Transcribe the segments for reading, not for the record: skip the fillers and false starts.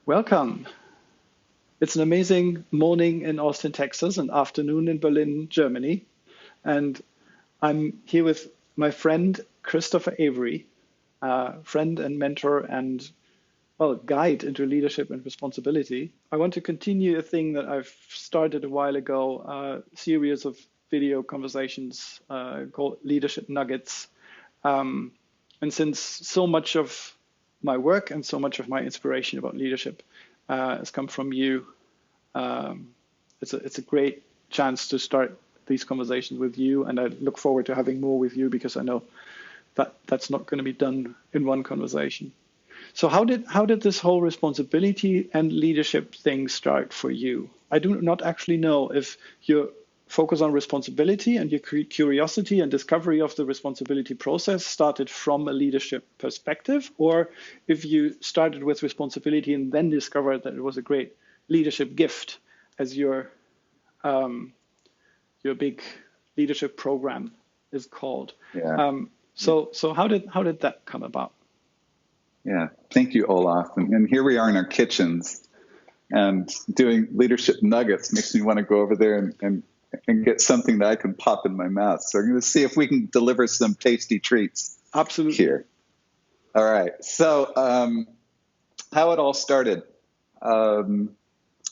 Welcome. It's an amazing morning in Austin, Texas, and afternoon in Berlin, Germany. And I'm here with my friend, Christopher Avery, friend and mentor and, well, guide into leadership and responsibility. I want to continue a thing that I've started a while ago, a series of video conversations called Leadership Nuggets. And since so much of my work and so much of my inspiration about leadership has come from you, it's a great chance to start these conversations with you. And I look forward to having more with you because I know that that's not going to be done in one conversation. So how did this whole responsibility and leadership thing start for you? I do not actually know if your focus on responsibility and your curiosity and discovery of the responsibility process started from a leadership perspective, or if you started with responsibility and then discovered that it was a great leadership gift as your big leadership program is called. Yeah. So how did that come about? Yeah, thank you, Olaf. And here we are in our kitchens, and doing leadership nuggets makes me want to go over there and get something that I can pop in my mouth. So I'm going to see if we can deliver some tasty treats. Absolutely. Here. All right. So how it all started. One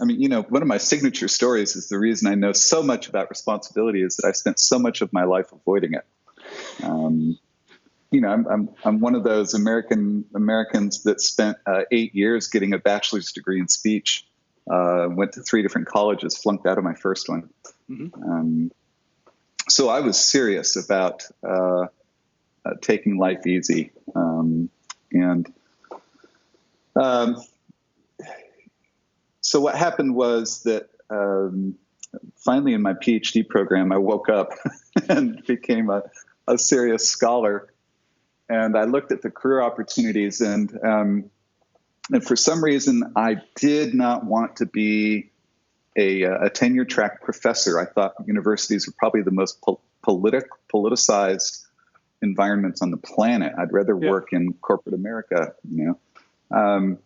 of my signature stories is the reason I know so much about responsibility is that I spent so much of my life avoiding it. I'm one of those Americans that spent 8 years getting a bachelor's degree in speech. Went to 3 different colleges, flunked out of my first one. Mm-hmm. So I was serious about taking life easy. So what happened was that finally in my PhD program, I woke up and became a serious scholar. And I looked at the career opportunities, and for some reason, I did not want to be a tenure track professor. I thought universities were probably the most politicized environments on the planet. I'd rather work in corporate America, I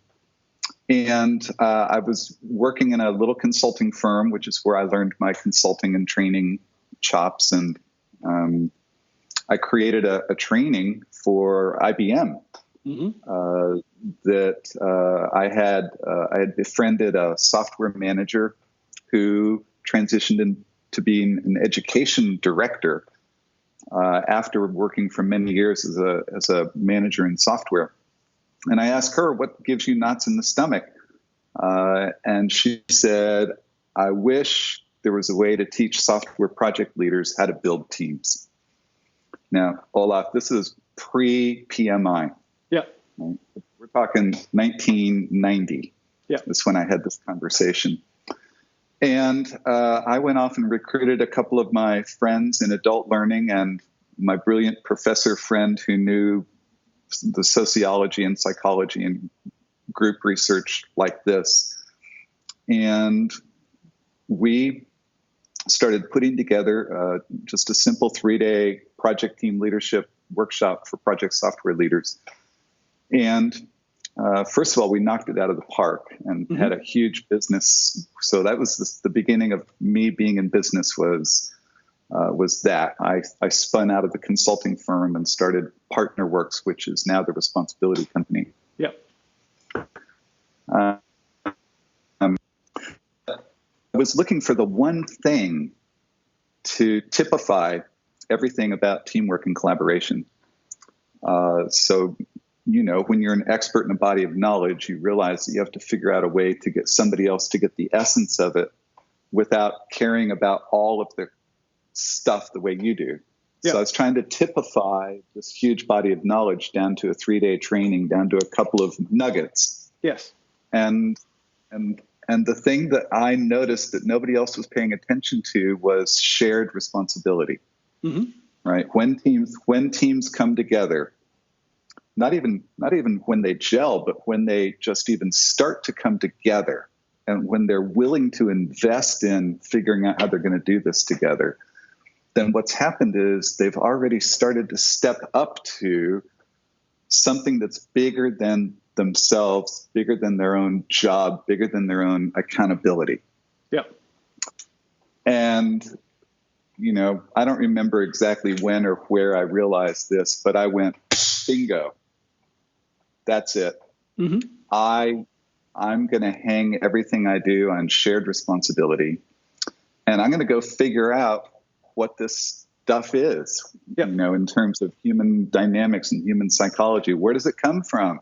was working in a little consulting firm, which is where I learned my consulting and training chops. And I created a training for IBM. Mm-hmm. I had befriended a software manager who transitioned into being an education director after working for many years as a manager in software. And I asked her, what gives you knots in the stomach? And she said, I wish there was a way to teach software project leaders how to build teams. Now, Olaf, this is pre-PMI. Yeah. We're talking 1990. Yeah. That's when I had this conversation. And I went off and recruited a couple of my friends in adult learning and my brilliant professor friend who knew the sociology and psychology and group research like this. And we started putting together just a simple 3-day project team leadership workshop for project software leaders. And first of all, we knocked it out of the park and mm-hmm. had a huge business. So that was the beginning of me being in business was that. I spun out of the consulting firm and started PartnerWorks, which is now the responsibility company. Yep. I was looking for the one thing to typify everything about teamwork and collaboration. So, when you're an expert in a body of knowledge, you realize that you have to figure out a way to get somebody else to get the essence of it without caring about all of the stuff the way you do. Yeah. So I was trying to typify this huge body of knowledge down to a 3-day training, down to a couple of nuggets. Yes. And the thing that I noticed that nobody else was paying attention to was shared responsibility. Mm-hmm. Right? When teams come together, not even when they gel, but when they just even start to come together, and when they're willing to invest in figuring out how they're going to do this together, then what's happened is they've already started to step up to something that's bigger than themselves, bigger than their own job, bigger than their own accountability. Yeah. And, I don't remember exactly when or where I realized this, but I went, bingo, that's it. Mm-hmm. I'm going to hang everything I do on shared responsibility, and I'm going to go figure out what this stuff is, in terms of human dynamics and human psychology. Where does it come from?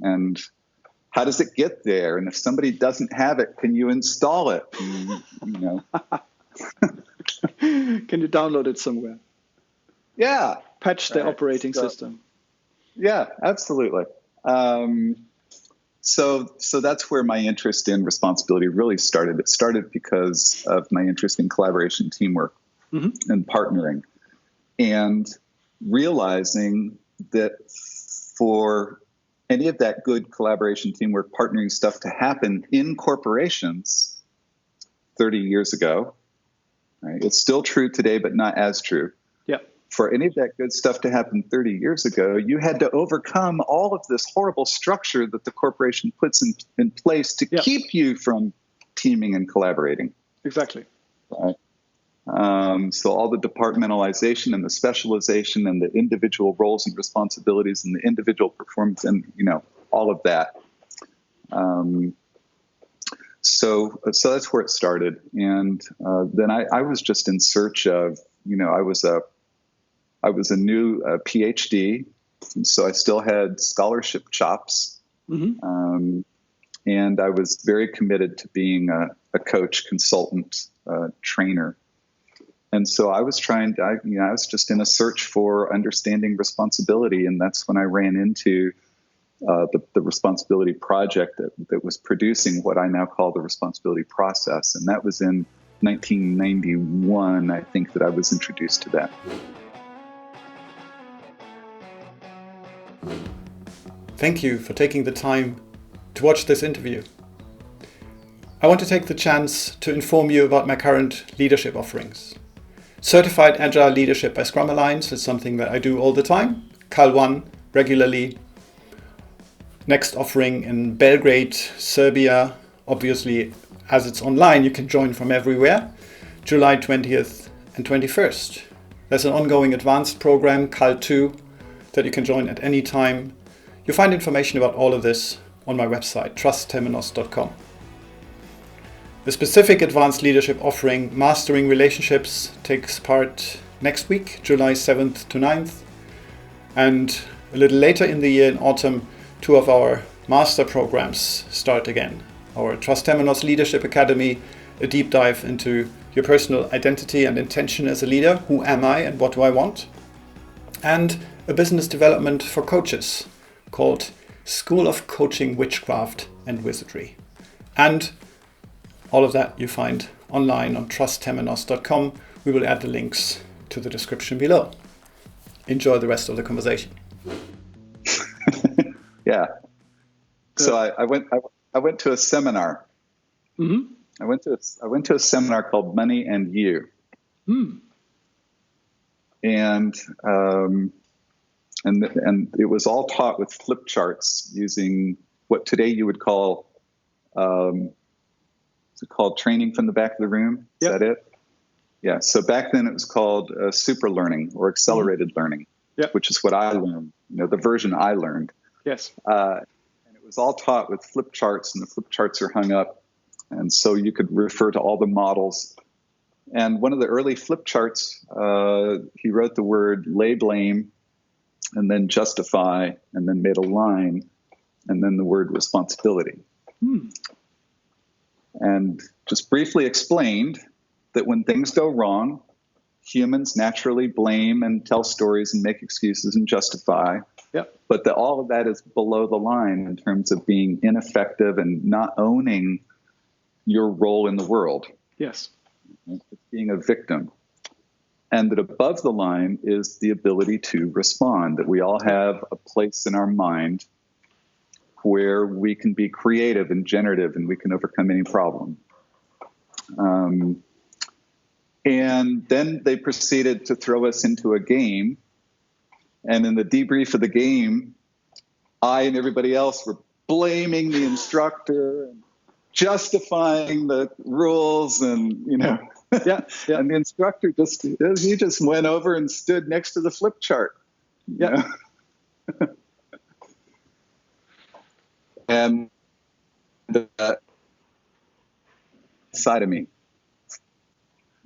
And how does it get there? And if somebody doesn't have it, can you install it? And, Can you download it somewhere? Yeah. Patch the operating system. Yeah, absolutely. So that's where my interest in responsibility really started. It started because of my interest in collaboration, teamwork, and partnering, and realizing that for any of that good collaboration, teamwork, partnering stuff to happen in corporations 30 years ago, right? It's still true today, but not as true. Yeah. For any of that good stuff to happen 30 years ago, you had to overcome all of this horrible structure that the corporation puts in place to keep you from teaming and collaborating. Exactly. Right? So all the departmentalization and the specialization and the individual roles and responsibilities and the individual performance and, all of that. So that's where it started. And then I was just in search of, I was a new PhD, and so I still had scholarship chops. Mm-hmm. And I was very committed to being a coach, consultant, trainer. And so I was I was just in a search for understanding responsibility. And that's when I ran into the responsibility project that was producing what I now call the responsibility process. And that was in 1991, I think, that I was introduced to that. Thank you for taking the time to watch this interview. I want to take the chance to inform you about my current leadership offerings. Certified Agile Leadership by Scrum Alliance is something that I do all the time. Cal 1 regularly. Next offering in Belgrade, Serbia. Obviously, as it's online, you can join from everywhere. July 20th and 21st. There's an ongoing advanced program, Cal 2, that you can join at any time. You'll find information about all of this on my website, trusttemenos.com. The specific advanced leadership offering, Mastering Relationships, takes part next week, July 7th to 9th. And a little later in the year, in autumn, 2 of our master programs start again. Our Trust Temenos Leadership Academy, a deep dive into your personal identity and intention as a leader. Who am I and what do I want? And a business development for coaches called School of Coaching, Witchcraft and Wizardry. And all of that you find online on trusttemenos.com. We will add the links to the description below. Enjoy the rest of the conversation. Yeah. So I went to a seminar. Mm-hmm. I went to a seminar called Money and You. Mm. And it was all taught with flip charts using what today you would call is it called training from the back of the room? Is that it? Yeah. So back then it was called super learning or accelerated learning, which is what I learned, the version I learned. Yes. And it was all taught with flip charts, and the flip charts are hung up. And so you could refer to all the models. And one of the early flip charts, he wrote the word lay blame and then justify and then made a line and then the word responsibility. And just briefly explained that when things go wrong, humans naturally blame and tell stories and make excuses and justify. But that all of that is below the line in terms of being ineffective and not owning your role in the world. Yes. It's being a victim. And that above the line is the ability to respond, that we all have a place in our mind where we can be creative and generative and we can overcome any problem. And then they proceeded to throw us into a game. And in the debrief of the game, I and everybody else were blaming the instructor and justifying the rules, and Yeah. Yeah. and the instructor just went over and stood next to the flip chart. Yeah. And inside of me,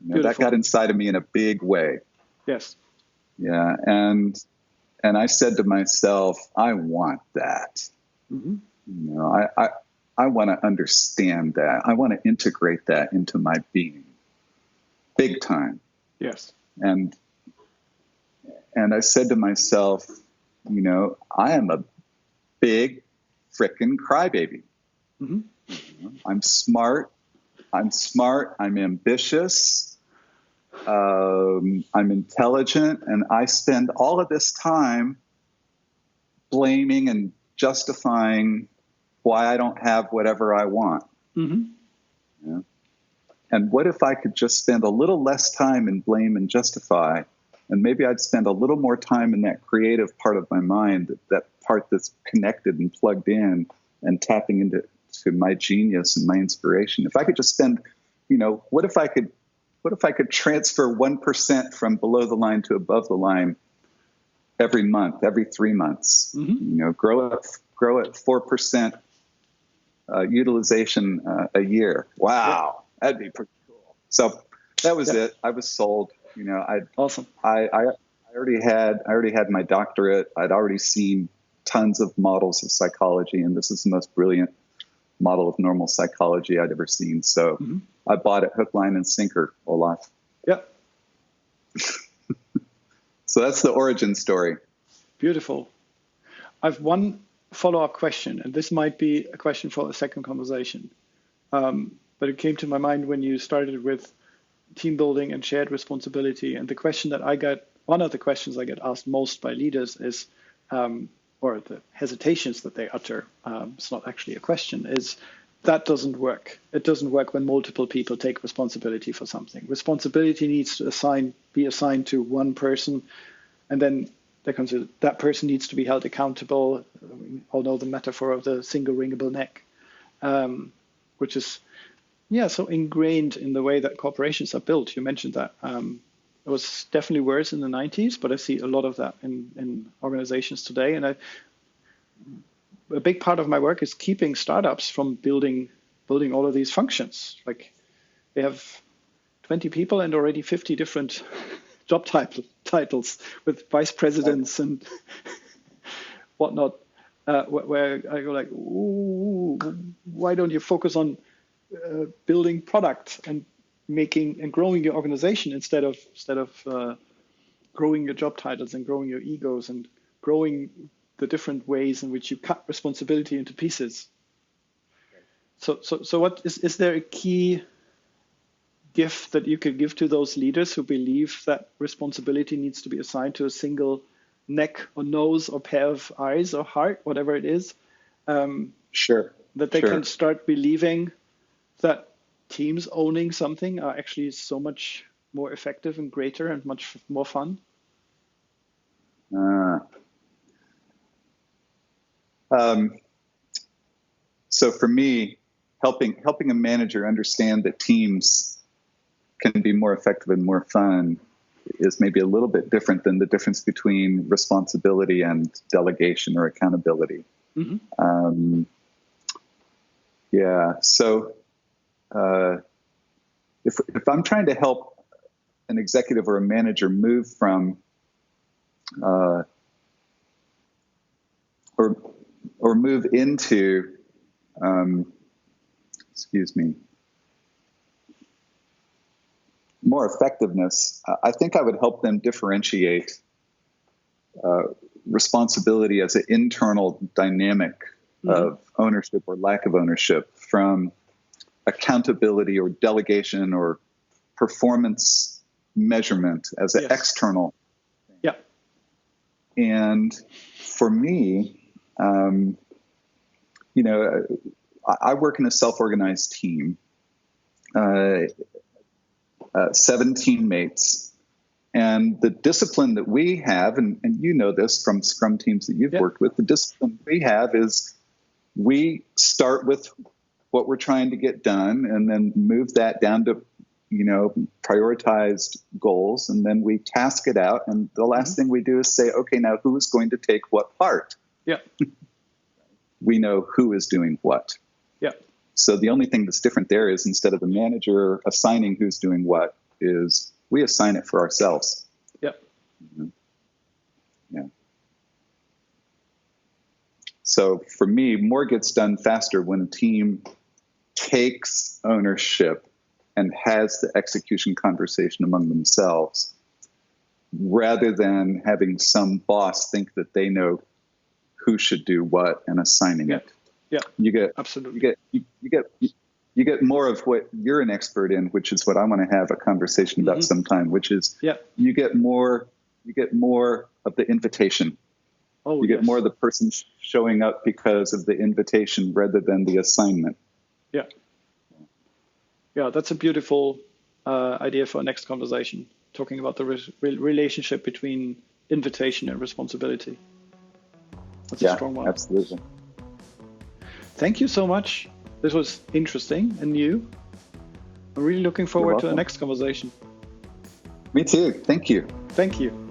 that got inside of me in a big way. Yes. Yeah, and I said to myself, I want that. Mm-hmm. I want to understand that. I want to integrate that into my being, big time. Yes. And I said to myself, I am a big frickin' crybaby. Mm-hmm. I'm smart. I'm ambitious. I'm intelligent. And I spend all of this time blaming and justifying why I don't have whatever I want. Mm-hmm. Yeah. And what if I could just spend a little less time in blame and justify, and maybe I'd spend a little more time in that creative part of my mind, that part that's connected and plugged in and tapping into my genius and my inspiration. If I could just spend, what if I could transfer 1% from below the line to above the line every month, every 3 months, grow at 4% utilization a year. Wow. Yeah. That'd be pretty cool. So that was it. I was sold. Awesome. I already had my doctorate. I'd already seen tons of models of psychology, and this is the most brilliant model of normal psychology I'd ever seen. So I bought it hook, line, and sinker, Olaf. Yep. So that's the origin story. Beautiful. I've one follow-up question, and this might be a question for a second conversation. But it came to my mind when you started with team building and shared responsibility. And the question that one of the questions I get asked most by leaders is, or the hesitations that they utter, it's not actually a question, is that doesn't work. It doesn't work when multiple people take responsibility for something. Responsibility needs to be assigned to one person, and then that person needs to be held accountable. We all know the metaphor of the single wringable neck, which is so ingrained in the way that corporations are built. You mentioned that. It was definitely worse in the 90s, but I see a lot of that in organizations today. And a big part of my work is keeping startups from building all of these functions. Like they have 20 people and already 50 different job titles with vice presidents and whatnot, where I go like, ooh, why don't you focus on building product and making and growing your organization instead of growing your job titles and growing your egos and growing the different ways in which you cut responsibility into pieces. So what is there a key gift that you could give to those leaders who believe that responsibility needs to be assigned to a single neck or nose or pair of eyes or heart, whatever it is? Sure. That they can start believing that teams owning something are actually so much more effective and greater and much more fun? So for me, helping a manager understand that teams can be more effective and more fun is maybe a little bit different than the difference between responsibility and delegation or accountability. Mm-hmm. So if I'm trying to help an executive or a manager move from or move into more effectiveness, I think I would help them differentiate responsibility as an internal dynamic of ownership or lack of ownership from accountability or delegation or performance measurement as an external thing. Yeah. And for me, I work in a self-organized team, 7 teammates, And the discipline that we have, and you know this from Scrum teams that you've worked with, the discipline we have is we start with what we're trying to get done and then move that down to, prioritized goals. And then we task it out. And the last thing we do is say, okay, now who is going to take what part? Yeah. We know who is doing what. Yeah. So the only thing that's different there is instead of the manager assigning who's doing what, is we assign it for ourselves. Yeah. Yeah. So for me, more gets done faster when a team takes ownership and has the execution conversation among themselves, rather than having some boss think that they know who should do what and assigning it. Yeah, you get absolutely. You get more of what you're an expert in, which is what I want to have a conversation about sometime, which is you get more of the invitation. You get more of the person showing up because of the invitation rather than the assignment. Yeah. Yeah, that's a beautiful idea for our next conversation, talking about the relationship between invitation and responsibility. That's a strong one. Absolutely. Thank you so much. This was interesting and new. I'm really looking forward to the next conversation. Me too. Thank you. Thank you.